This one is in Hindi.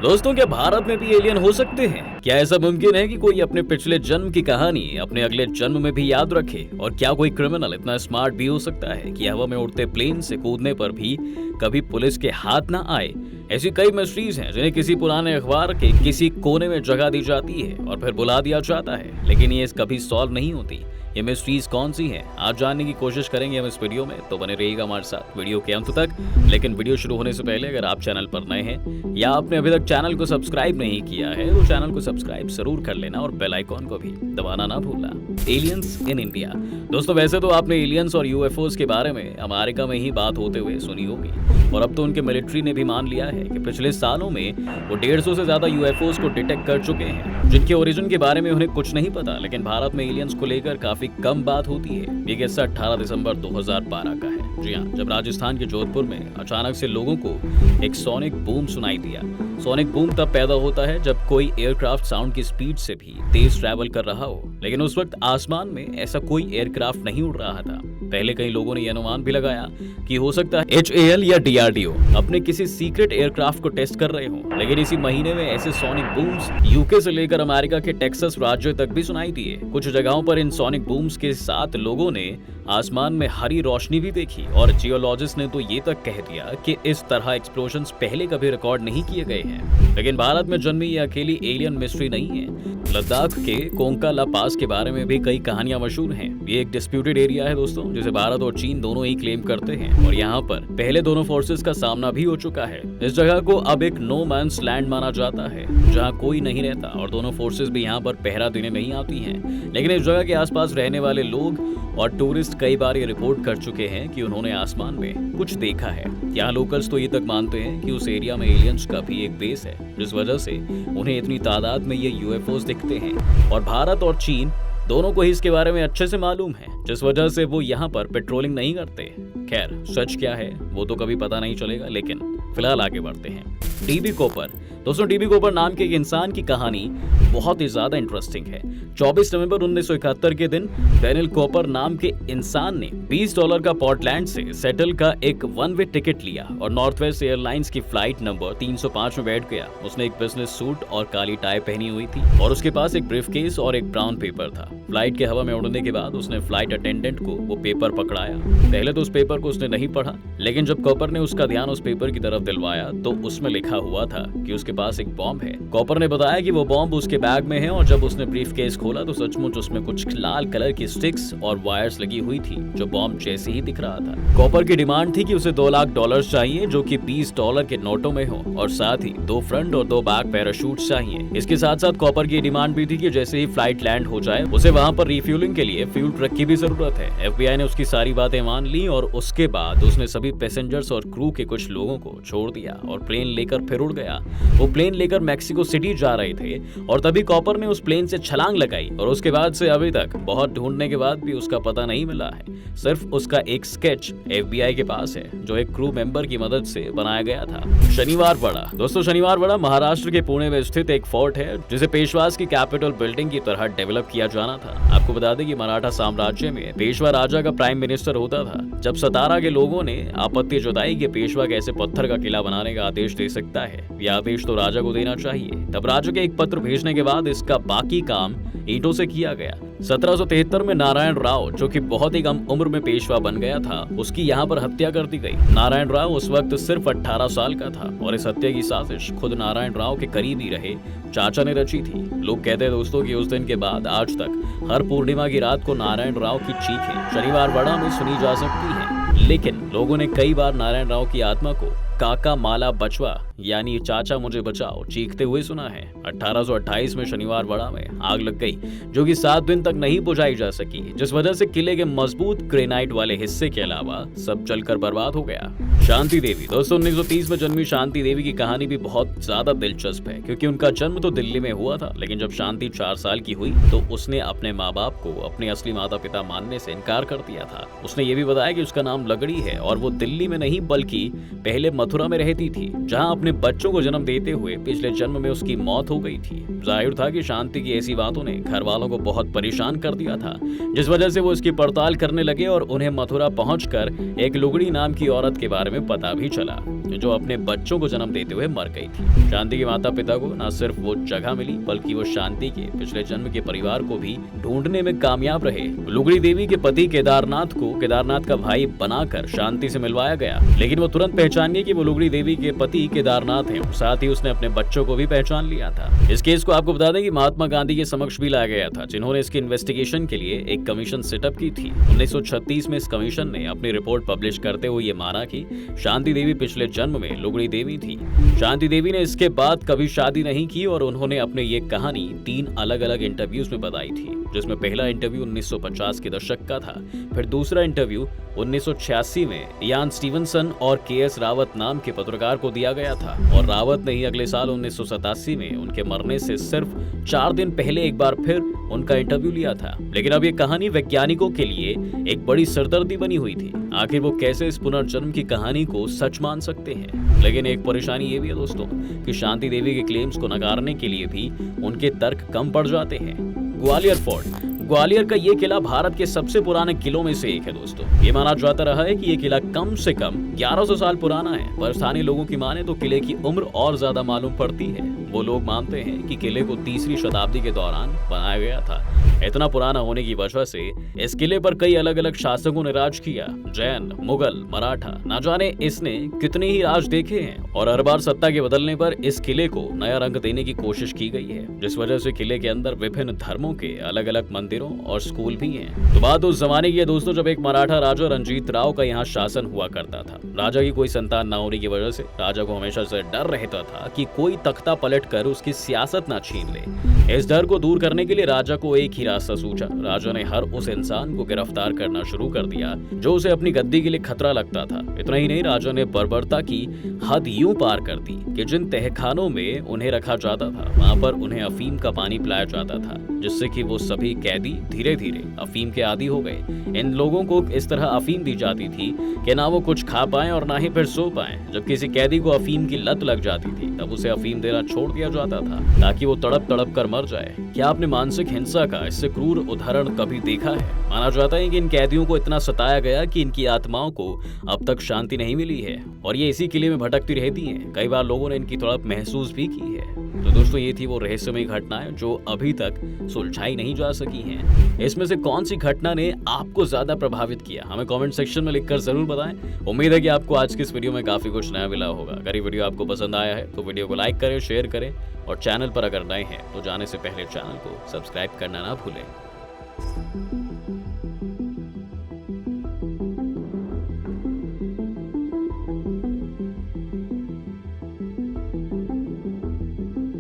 दोस्तों, क्या भारत में भी एलियन हो सकते हैं? क्या ऐसा मुमकिन है कि कोई अपने पिछले जन्म की कहानी अपने अगले जन्म में भी याद रखे? और क्या कोई क्रिमिनल इतना स्मार्ट भी हो सकता है कि हवा में उड़ते प्लेन से कूदने पर भी कभी पुलिस के हाथ ना आए? ऐसी कई मिस्ट्रीज हैं जिन्हें किसी पुराने अखबार के किसी कोने में जगह दी जाती है और फिर बुला दिया जाता है, लेकिन ये कभी सॉल्व नहीं होती। ये मिस्ट्रीज कौन सी हैं? आज जानने की कोशिश करेंगे हम इस वीडियो में, तो बने रहिएगा हमारे साथ वीडियो के अंत तक। लेकिन वीडियो शुरू होने से पहले अगर आप चैनल पर नए हैं या आपने अभी तक चैनल को सब्सक्राइब नहीं किया है तो चैनल को सब्सक्राइब जरूर कर लेना और बेल आइकॉन को भी दबाना ना भूलना। Aliens in India. दोस्तों, वैसे तो आपने एलियंस और यूएफओस के बारे में अमेरिका में ही बात होते हुए सुनी होगी, और अब तो उनके मिलिट्री ने भी मान लिया है कि पिछले सालों में वो 150 से ज्यादा यूएफओस को डिटेक्ट कर चुके हैं, जिनके ओरिजिन के बारे में उन्हें कुछ नहीं पता। लेकिन भारत में एलियंस को लेकर काफी कम बात होती है। ये किस्सा 18 दिसंबर 2012 का है। जी हाँ, जब राजस्थान के जोधपुर में अचानक से लोगों को एक सोनिक बूम सुनाई दिया। सोनिक बूम तब पैदा होता है जब कोई एयरक्राफ्ट साउंड की स्पीड से भी तेज ट्रैवल कर रहा हो, लेकिन उस वक्त आसमान में ऐसा कोई एयरक्राफ्ट नहीं उड़ रहा था। पहले कई लोगों ने यह अनुमान भी लगाया कि हो सकता है HAL या DRDO अपने किसी सीक्रेट एयरक्राफ्ट को टेस्ट कर रहे हों, लेकिन इसी महीने में ऐसे सोनिक बूम्स यूके से लेकर अमेरिका के टेक्सास राज्य तक भी सुनाई दिए। कुछ जगहों पर इन सोनिक बूम्स के साथ लोगों ने आसमान में हरी रोशनी भी देखी, और जियोलॉजिस्ट ने तो ये तक कह दिया कि इस तरह एक्सप्लोजन्स पहले कभी रिकॉर्ड नहीं किए गए हैं। लेकिन भारत में जन्मी ये अकेली एलियन मिस्ट्री नहीं है। लद्दाख के कोंका ला पास के बारे में भी कई कहानियां मशहूर हैं। ये एक डिस्प्यूटेड एरिया है दोस्तों, जिसे भारत और चीन दोनों ही क्लेम करते हैं, और यहाँ पर पहले दोनों फोर्सेस का सामना भी हो चुका है। इस जगह को अब एक नो मैंस लैंड माना जाता है, जहाँ कोई नहीं रहता और दोनों फोर्सेस भी यहाँ पर पहरा देने नहीं आती हैं। लेकिन इस जगह के आसपास रहने वाले लोग और टूरिस्ट कई बार ये रिपोर्ट कर चुके हैं कि उन्होंने आसमान में कुछ देखा है। यहाँ लोकल्स तो ये तक मानते हैं कि उस एरिया में एलियंस का भी एक बेस है, जिस वजह से उन्हें इतनी तादाद में ये यूएफओस दिखते हैं। और भारत और चीन दोनों को ही इसके बारे में अच्छे से मालूम है, जिस वजह से वो यहाँ पर पेट्रोलिंग नहीं करते। खैर, सच क्या है वो तो कभी पता नहीं चलेगा, लेकिन फिलहाल आगे बढ़ते हैं। DB copper. दोस्तों, DB कॉपर नाम के एक इंसान की कहानी बहुत ही ज्यादा इंटरेस्टिंग है। 24 नवंबर 1971 के दिन डेनियल कॉपर नाम के इंसान ने $20 का पोर्टलैंड से सेटल का एक वन वे टिकट लिया और नॉर्थ वेस्ट एयरलाइंस की फ्लाइट नंबर 305 में बैठ गया। उसने एक बिजनेस सूट और काली टाई पहनी हुई थी और उसके पास एक ब्रीफकेस और एक ब्राउन पेपर था। फ्लाइट के हवा में उड़ने के बाद उसने फ्लाइट अटेंडेंट को वो पेपर पकड़ाया। पहले तो उस पेपर को उसने नहीं पढ़ा, लेकिन जब कॉपर ने उसका ध्यान उस पेपर की तरफ दिलवाया तो उसमें लिखा हुआ था कि उसके पास एक बॉम्ब है। कॉपर ने बताया कि वो बॉम्ब उसके बैग में है, और जब उसने ब्रीफकेस खोला तो सचमुच उसमें कुछ लाल कलर की स्टिक्स और वायर्स लगी हुई थी, जो बॉम्ब जैसे ही दिख रहा था। कॉपर की डिमांड थी कि उसे $2 लाख चाहिए, जो कि $20 के नोटों में हो, और साथ ही 2 फ्रंट और 2 बैक पैराशूट चाहिए। इसके साथ साथ कॉपर की डिमांड भी थी कि जैसे ही फ्लाइट लैंड हो जाए उसे वहां पर रिफ्यूलिंग के लिए फ्यूल ट्रक की भी जरूरत है। FBI ने उसकी सारी बातें मान ली और उसके बाद उसने सभी पैसेंजर्स और क्रू के कुछ लोगों को छोड़ दिया और प्लेन लेकर फिर उड़ गया। वो प्लेन लेकर मैक्सिको सिटी जा रहे थे और तभी कॉपर ने उस प्लेन से छलांग लगाई, और उसके बाद से अभी तक बहुत ढूंढने के बाद भी उसका पता नहीं मिला है। सिर्फ उसका एक स्केच FBI के पास है, जो एक क्रू मेंबर की मदद से बनाया गया था। शनिवार बड़ा। दोस्तों, शनिवार बड़ा महाराष्ट्र के पुणे में स्थित एक फोर्ट है, जिसे पेशवास की कैपिटल बिल्डिंग की तरह डेवलप किया जाना था। आपको बता दें कि मराठा साम्राज्य में पेशवा राजा का प्राइम मिनिस्टर होता था। जब सतारा के लोगों ने आपत्ति जताई कि पेशवा कैसे पत्थर का किला बनाने का आदेश दे सकता है, यह आदेश तो राजा को देना चाहिए। तब राजा के एक पत्र भेजने के बाद इसका बाकी काम ईंटों से किया गया। 1773 में नारायण राव, जो कि बहुत ही कम उम्र में पेशवा बन गया था, उसकी यहाँ पर हत्या कर दी गई। नारायण राव उस वक्त सिर्फ 18 साल का था, और इस हत्या की साजिश खुद नारायण राव के करीबी रहे चाचा ने रची थी। लोग कहते हैं दोस्तों कि उस दिन के बाद आज तक हर पूर्णिमा की रात को नारायण राव की चीखें शनिवार बड़ा में सुनी जा सकती हैं। लेकिन लोगों ने कई बार नारायण राव की आत्मा को काका माला बचवा यानी चाचा मुझे बचाओ चीखते हुए सुना है। 1828 में शनिवार बड़ा में आग लग गई, जो कि 7 दिन तक नहीं बुझाई जा सकी, जिस वजह से किले के मजबूत ग्रेनाइट वाले हिस्से के अलावा सब जलकर बर्बाद हो गया। शांति देवी। दोस्तों, 1930 में जन्मी शांति देवी की कहानी भी बहुत ज्यादा दिलचस्प है, क्योंकि उनका जन्म तो दिल्ली में हुआ था, लेकिन जब शांति 4 साल की हुई तो उसने अपने माँ बाप को अपने असली माता पिता मानने से इनकार कर दिया था। उसने ये भी बताया कि उसका नाम लगड़ी है और वो दिल्ली में नहीं बल्कि पहले मथुरा में रहती थी, जहाँ अपने अपने बच्चों को जन्म देते हुए पिछले जन्म में उसकी मौत हो गई थी। जाहिर था कि शांति की ऐसी बातों ने घर वालों को बहुत परेशान कर दिया था, जिस वजह से वो इसकी पड़ताल करने लगे और उन्हें मथुरा पहुंचकर एक लुगड़ी नाम की औरत के बारे में पता भी चला, जो अपने बच्चों को जन्म देते हुए मर गई थी। शांति के माता पिता को न सिर्फ वो जगह मिली, बल्कि वो शांति के पिछले जन्म के परिवार को भी ढूंढने में कामयाब रहे। लुगड़ी देवी के पति केदारनाथ को केदारनाथ का भाई बनाकर शांति से मिलवाया गया, लेकिन वो तुरंत पहचान गई कि वो लुगड़ी देवी के पति केदारनाथ हैं। साथ ही उसने अपने बच्चों को भी पहचान लिया था। इस केस को आपको बता दें कि महात्मा गांधी के समक्ष भी लाया गया था, जिन्होंने इसकी इन्वेस्टिगेशन के लिए एक कमीशन सेटअप की थी। 1936 में इस कमीशन ने अपनी रिपोर्ट पब्लिश करते हुए ये माना कि शांति देवी पिछले जन्म में लुगड़ी देवी थी। शांति देवी ने इसके बाद कभी शादी नहीं की और उन्होंने अपने ये कहानी 3 अलग-अलग इंटरव्यूज में बताई थी, जिसमें पहला इंटरव्यू 1950 के दशक का था, फिर दूसरा इंटरव्यू 1986 में यान स्टीवनसन और के.एस. रावत नाम के पत्रकार को दिया गया था, और रावत ने ही अगले साल 1987 में उनके मरने से सिर्फ 4 दिन पहले एक बार फिर उनका इंटरव्यू लिया था। लेकिन अब ये कहानी वैज्ञानिकों के लिए एक बड़ी सरदर्दी बनी हुई थी। आखिर वो कैसे इस पुनर्जन्म की कहानी को सच मान सकते हैं? लेकिन एक परेशानी ये भी है दोस्तों कि शांति देवी के क्लेम्स को नकारने के लिए भी उनके तर्क कम पड़ जाते हैं। ग्वालियर फोर्ट। ग्वालियर का ये किला भारत के सबसे पुराने किलों में से एक है दोस्तों। ये माना जाता रहा है कि ये किला कम से कम 1100 साल पुराना है, पर स्थानीय लोगों की माने तो किले की उम्र और ज्यादा मालूम पड़ती है। वो लोग मानते हैं कि किले को 3वीं शताब्दी के दौरान बनाया गया था। इतना पुराना होने की वजह से इस किले पर कई अलग अलग शासकों ने राज किया, जैन, मुगल, मराठा, ना जाने इसने कितने ही राज देखे हैं, और हर बार सत्ता के बदलने पर इस किले को नया रंग देने की कोशिश की गई है, जिस वजह से किले के अंदर विभिन्न धर्मों के अलग अलग मंदिरों और स्कूल भी हैं। तो बात उस जमाने की है दोस्तों जब एक मराठा राजा रणजीत राव का यहाँ शासन हुआ करता था। राजा की कोई संतान न होने की वजह से राजा को हमेशा से डर रहता था कि कोई तख्ता पलट कर उसकी सियासत न छीन ले। इस डर को दूर करने के लिए राजा को एक ही रास्ता सूझा। राजा ने हर उस इंसान को गिरफ्तार करना शुरू कर दिया जो उसे अपनी गद्दी के लिए खतरा लगता था। इतना ही नहीं, राजा ने बर्बरता की हद यूं पार कर दी कि जिन तहखानों में उन्हें रखा जाता था वहां पर उन्हें अफीम का पानी पिलाया जाता था, जिससे कि वो सभी कैदी धीरे धीरे अफीम के आदी हो गए। इन लोगों को इस तरह अफीम दी जाती थी कि ना वो कुछ खा पाए और ना ही फिर सो पाए। जब किसी कैदी को अफीम की लत लग जाती थी तब उसे अफीम देना छोड़ दिया जाता था ताकि वो तड़प तड़प कर मर जाए। क्या आपने मानसिक हिंसा का इससे क्रूर उदाहरण कभी देखा है? माना जाता है कि इन कैदियों को इतना सताया गया कि इनकी आत्माओं को अब तक शांति नहीं मिली है और ये इसी किले में भटकती रहती हैं। कई बार लोगों ने इनकी तड़प महसूस भी की है। तो दोस्तों ये थी वो रहस्यमय घटनाएं जो अभी तक सुलझाई नहीं जा सकी हैं। इसमें से कौन सी घटना ने आपको ज्यादा प्रभावित किया, हमें कमेंट सेक्शन में लिखकर जरूर बताएं। उम्मीद है कि आपको आज की इस वीडियो में काफी कुछ नया मिला होगा। अगर ये वीडियो आपको पसंद आया है तो वीडियो को लाइक करें, शेयर करें और चैनल पर अगर नए हैं तो जाने से पहले चैनल को सब्सक्राइब करना ना भूलें।